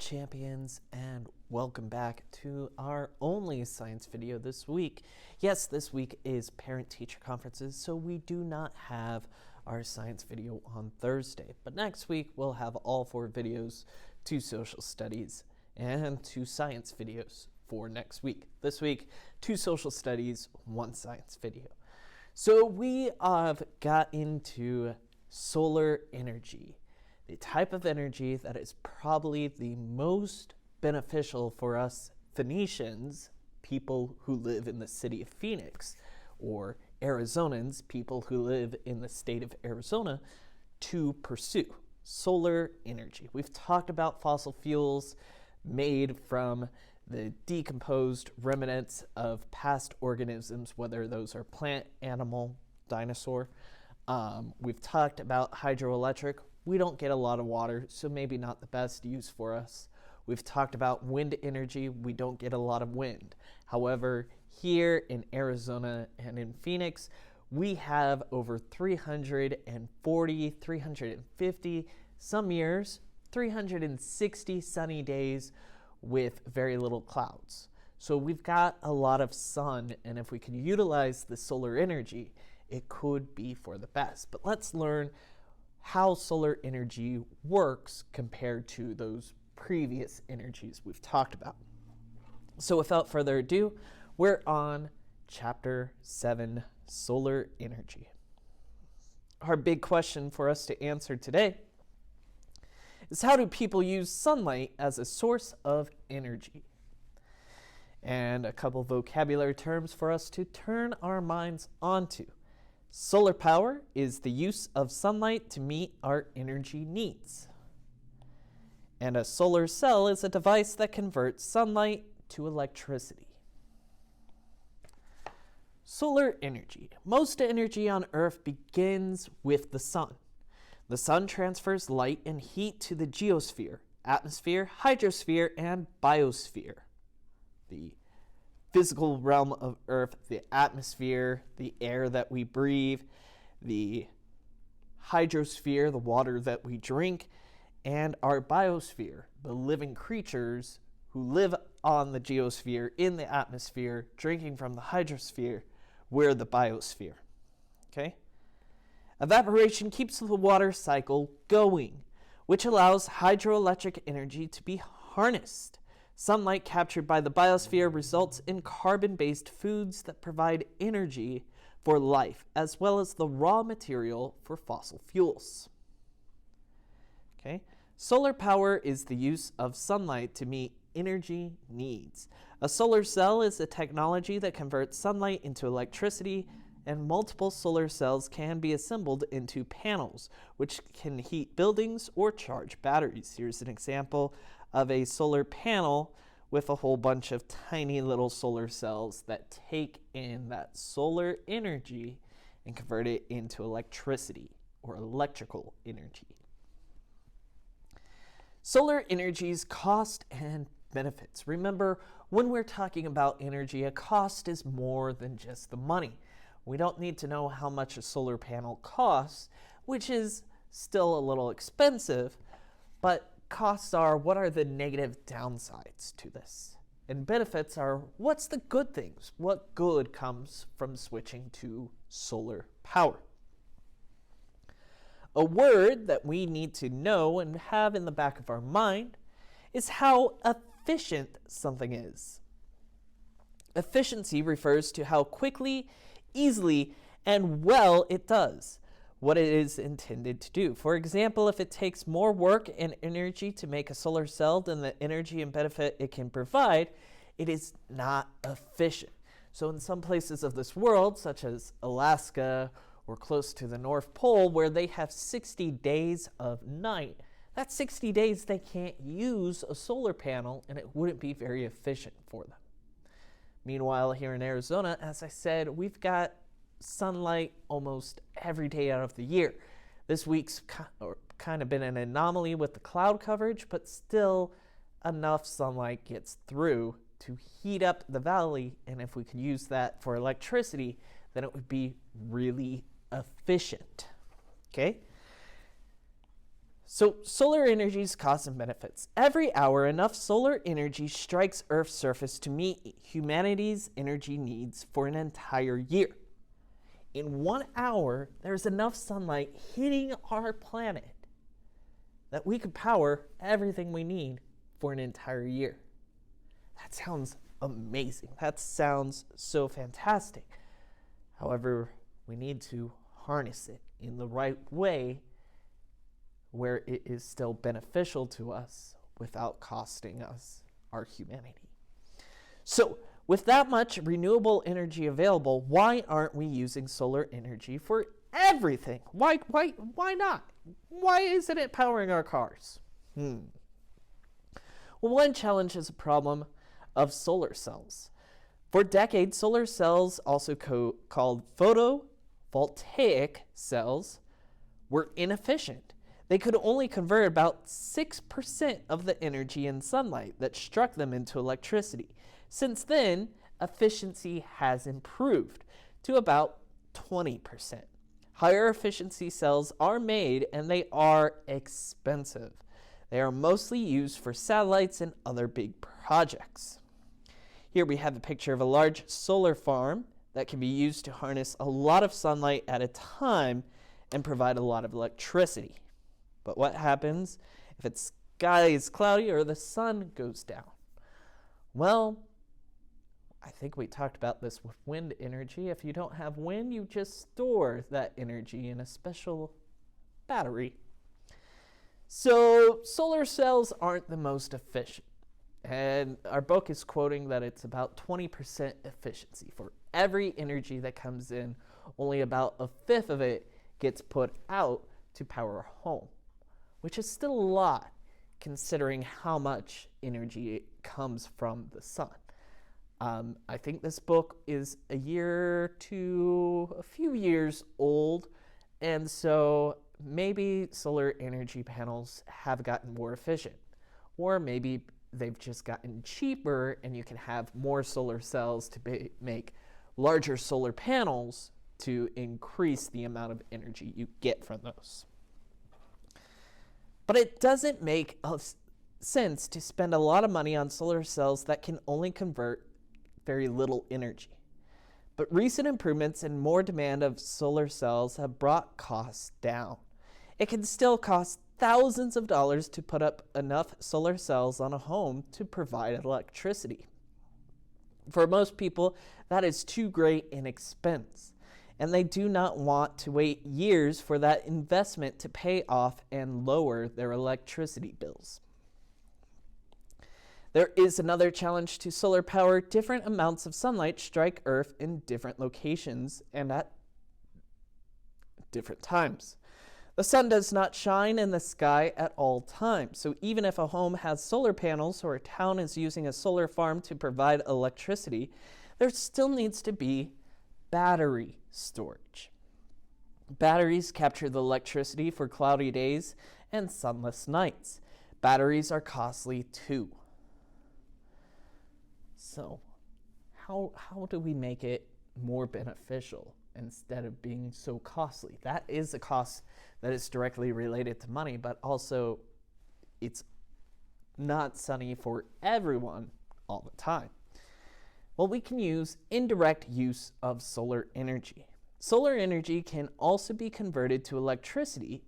champions, and welcome back to our only science video this week. Yes, this week is parent-teacher conferences, so we do not have our science video on Thursday. But next week, we'll have all 4 videos, 2 social studies, and 2 science videos for next week. This week, 2 social studies, 1 science video. So we have got into solar energy, the type of energy that is probably the most beneficial for us Phoenicians, people who live in the city of Phoenix, or Arizonans, people who live in the state of Arizona, to pursue solar energy. We've talked about fossil fuels made from the decomposed remnants of past organisms, whether those are plant, animal, dinosaur. We've talked about hydroelectric. We don't get a lot of water, so maybe not the best use for us. We've talked about wind energy. We don't get a lot of wind. However, here in Arizona and in Phoenix, we have over 340, 350, some years, 360 sunny days with very little clouds. So we've got a lot of sun, and if we can utilize the solar energy, it could be for the best. But let's learn how solar energy works compared to those previous energies we've talked about. So without further ado, we're on Chapter 7, Solar Energy. Our big question for us to answer today is, how do people use sunlight as a source of energy? And a couple vocabulary terms for us to turn our minds onto. Solar power is the use of sunlight to meet our energy needs. And a solar cell is a device that converts sunlight to electricity. Solar energy. Most energy on Earth begins with the sun. The sun transfers light and heat to the geosphere, atmosphere, hydrosphere, and biosphere. The physical realm of Earth, the atmosphere, the air that we breathe, the hydrosphere, the water that we drink, and our biosphere, the living creatures who live on the geosphere, in the atmosphere, drinking from the hydrosphere. We're the biosphere. Okay? Evaporation keeps the water cycle going, which allows hydroelectric energy to be harnessed. Sunlight captured by the biosphere results in carbon-based foods that provide energy for life, as well as the raw material for fossil fuels. Okay? Solar power is the use of sunlight to meet energy needs. A solar cell is a technology that converts sunlight into electricity, and multiple solar cells can be assembled into panels, which can heat buildings or charge batteries. Here's an example of a solar panel with a whole bunch of tiny little solar cells that take in that solar energy and convert it into electricity or electrical energy. Solar energy's cost and benefits. Remember, when we're talking about energy, a cost is more than just the money. We don't need to know how much a solar panel costs, which is still a little expensive, but costs are, what are the negative downsides to this? And benefits are, what's the good things? What good comes from switching to solar power? A word that we need to know and have in the back of our mind is how efficient something is. Efficiency refers to how quickly, easily, and well it does what it is intended to do. For example, if it takes more work and energy to make a solar cell than the energy and benefit it can provide, it is not efficient. So in some places of this world, such as Alaska or close to the North Pole, where they have 60 days of night, that's 60 days they can't use a solar panel, and it wouldn't be very efficient for them. Meanwhile, here in Arizona, as I said, we've got sunlight almost every day out of the year. This week's kind of been an anomaly with the cloud coverage, but still enough sunlight gets through to heat up the valley, and if we could use that for electricity, then it would be really efficient. Okay? So solar energy's costs and benefits. Every hour, enough solar energy strikes Earth's surface to meet humanity's energy needs for an entire year. In 1 hour, there's enough sunlight hitting our planet that we could power everything we need for an entire year. That sounds amazing. That sounds so fantastic. However, we need to harness it in the right way where it is still beneficial to us without costing us our humanity. So, with that much renewable energy available, why aren't we using solar energy for everything? Why not? Why isn't it powering our cars? Well, one challenge is a problem of solar cells. For decades, solar cells, also called photovoltaic cells, were inefficient. They could only convert about 6% of the energy in sunlight that struck them into electricity. Since then, efficiency has improved to about 20%. Higher efficiency cells are made, and they are expensive. They are mostly used for satellites and other big projects. Here we have a picture of a large solar farm that can be used to harness a lot of sunlight at a time and provide a lot of electricity. But what happens if the sky is cloudy or the sun goes down? Well, I think we talked about this with wind energy. If you don't have wind, you just store that energy in a special battery. So solar cells aren't the most efficient. And our book is quoting that it's about 20% efficiency. For every energy that comes in, only about a fifth of it gets put out to power a home, which is still a lot considering how much energy comes from the sun. I think this book is a few years old, and so maybe solar energy panels have gotten more efficient, or maybe they've just gotten cheaper and you can have more solar cells to make larger solar panels to increase the amount of energy you get from those. But it doesn't make sense to spend a lot of money on solar cells that can only convert very little energy. But recent improvements and more demand of solar cells have brought costs down. It can still cost thousands of dollars to put up enough solar cells on a home to provide electricity. For most people, that is too great an expense, and they do not want to wait years for that investment to pay off and lower their electricity bills. There is another challenge to solar power. Different amounts of sunlight strike Earth in different locations and at different times. The sun does not shine in the sky at all times, so even if a home has solar panels or a town is using a solar farm to provide electricity, there still needs to be battery storage. Batteries capture the electricity for cloudy days and sunless nights. Batteries are costly too. So, how do we make it more beneficial instead of being so costly? That is a cost that is directly related to money, but also it's not sunny for everyone all the time. Well, we can use indirect use of solar energy. Solar energy can also be converted to electricity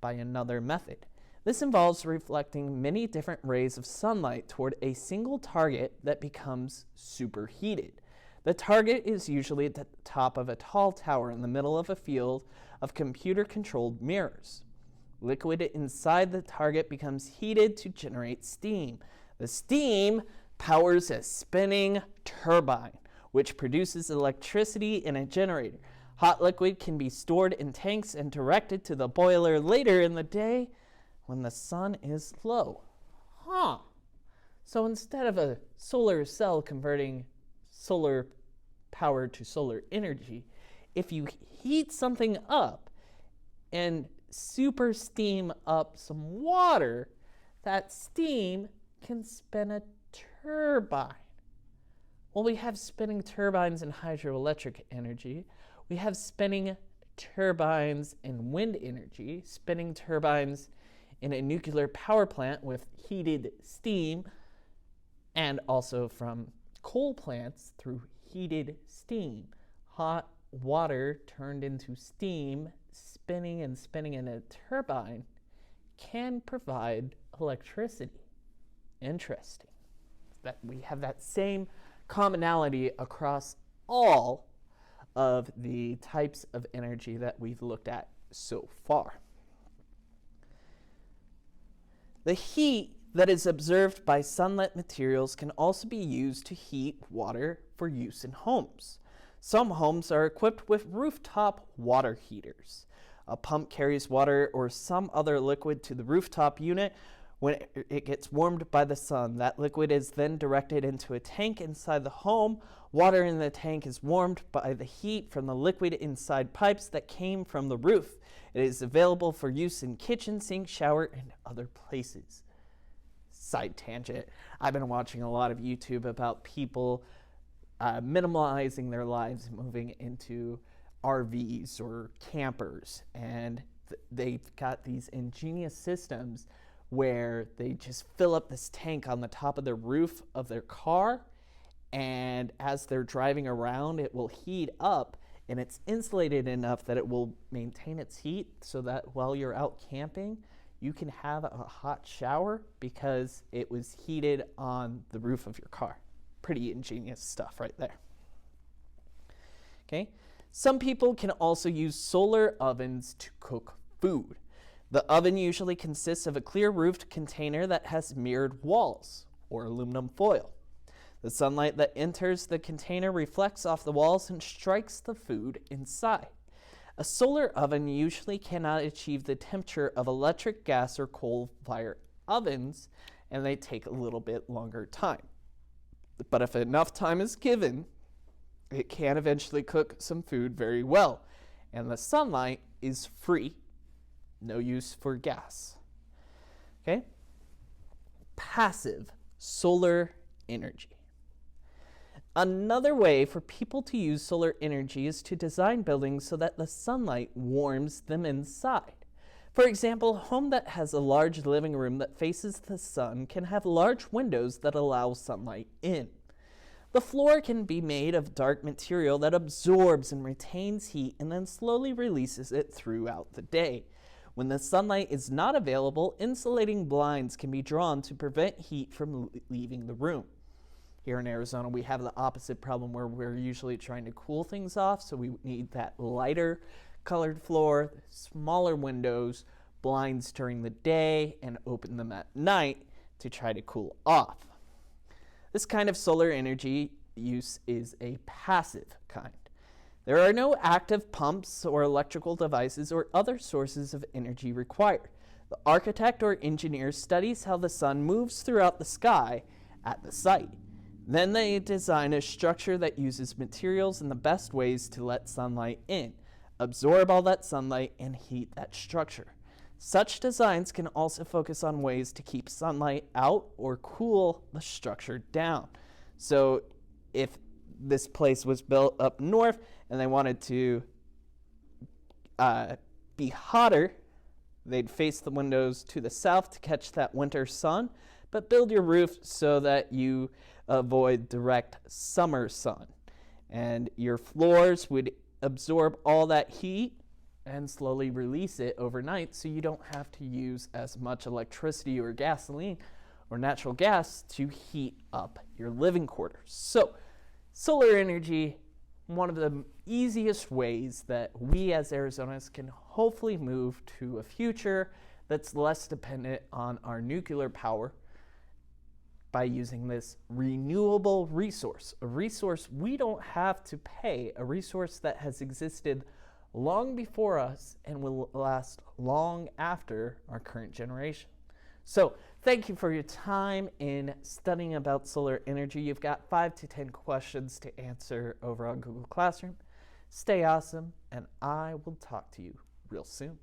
by another method. This involves reflecting many different rays of sunlight toward a single target that becomes superheated. The target is usually at the top of a tall tower in the middle of a field of computer-controlled mirrors. Liquid inside the target becomes heated to generate steam. The steam powers a spinning turbine, which produces electricity in a generator. Hot liquid can be stored in tanks and directed to the boiler later in the day when the sun is low. So instead of a solar cell converting solar power to solar energy, if you heat something up and super steam up some water, that steam can spin a turbine. Well, we have spinning turbines in hydroelectric energy. We have spinning turbines in wind energy, spinning turbines in a nuclear power plant with heated steam, and also from coal plants through heated steam. Hot water turned into steam, spinning and spinning in a turbine, can provide electricity. Interesting that we have that same commonality across all of the types of energy that we've looked at so far. The heat that is observed by sunlit materials can also be used to heat water for use in homes. Some homes are equipped with rooftop water heaters. A pump carries water or some other liquid to the rooftop unit. When it gets warmed by the sun, that liquid is then directed into a tank inside the home. Water in the tank is warmed by the heat from the liquid inside pipes that came from the roof. It is available for use in kitchen, sink, shower, and other places. Side tangent. I've been watching a lot of YouTube about people minimalizing their lives and moving into RVs or campers, and they've got these ingenious systems where they just fill up this tank on the top of the roof of their car, and as they're driving around, it will heat up, and it's insulated enough that it will maintain its heat so that while you're out camping, you can have a hot shower because it was heated on the roof of your car. Pretty ingenious stuff right there. Okay. Some people can also use solar ovens to cook food. The oven usually consists of a clear roofed container that has mirrored walls or aluminum foil. The sunlight that enters the container reflects off the walls and strikes the food inside. A solar oven usually cannot achieve the temperature of electric, gas, or coal-fired ovens, and they take a little bit longer time. But if enough time is given, it can eventually cook some food very well. And the sunlight is free. No use for gas. Okay? Passive solar energy. Another way for people to use solar energy is to design buildings so that the sunlight warms them inside. For example, a home that has a large living room that faces the sun can have large windows that allow sunlight in. The floor can be made of dark material that absorbs and retains heat and then slowly releases it throughout the day. When the sunlight is not available, insulating blinds can be drawn to prevent heat from leaving the room. Here in Arizona, we have the opposite problem where we're usually trying to cool things off, so we need that lighter colored floor, smaller windows, blinds during the day, and open them at night to try to cool off. This kind of solar energy use is a passive kind. There are no active pumps or electrical devices or other sources of energy required. The architect or engineer studies how the sun moves throughout the sky at the site. Then they design a structure that uses materials in the best ways to let sunlight in, absorb all that sunlight, and heat that structure. Such designs can also focus on ways to keep sunlight out or cool the structure down. So if this place was built up north and they wanted to be hotter, they'd face the windows to the south to catch that winter sun, but build your roof so that you avoid direct summer sun. And your floors would absorb all that heat and slowly release it overnight so you don't have to use as much electricity or gasoline or natural gas to heat up your living quarters. So solar energy, one of the easiest ways that we as Arizonans can hopefully move to a future that's less dependent on our nuclear power by using this renewable resource, a resource we don't have to pay, a resource that has existed long before us and will last long after our current generation. So thank you for your time in studying about solar energy. You've got 5 to 10 questions to answer over on Google Classroom. Stay awesome, and I will talk to you real soon.